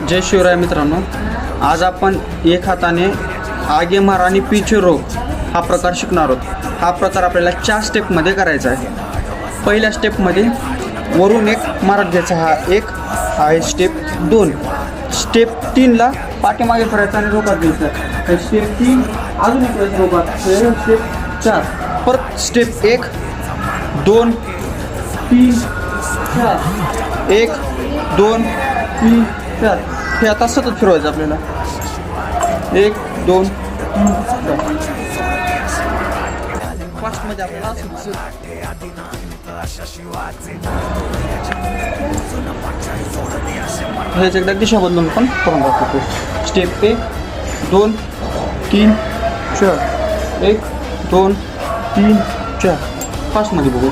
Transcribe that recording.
जय शिवराय मित्रांनो, आज आपण एक हाताने आगे मार आणि पीछे रोक हा प्रकार शिकणार आहोत। हा प्रकार आपल्याला 4 स्टेपमध्ये करायचा आहे। पहिल्या स्टेपमध्ये वरून एक मारत घ्यायचा, हा एक आहे स्टेप 2। स्टेप 3ला पाठीमागे फिरायचा आणि रोकात घ्यायचा। स्टेप 3 अजून एक रोकात, स्टेप 4 परत स्टेप 1 2 3 4 1 2 3 4 हे आता सतत फिरवायचं आपल्याला। 1 2 3 4 फास्टमध्ये आपल्याला ह्याच एकदा दिशा बदलून पण करून दाखवतो। स्टेप 1 2 3 4 1 2 3 4 फास्टमध्ये बघू।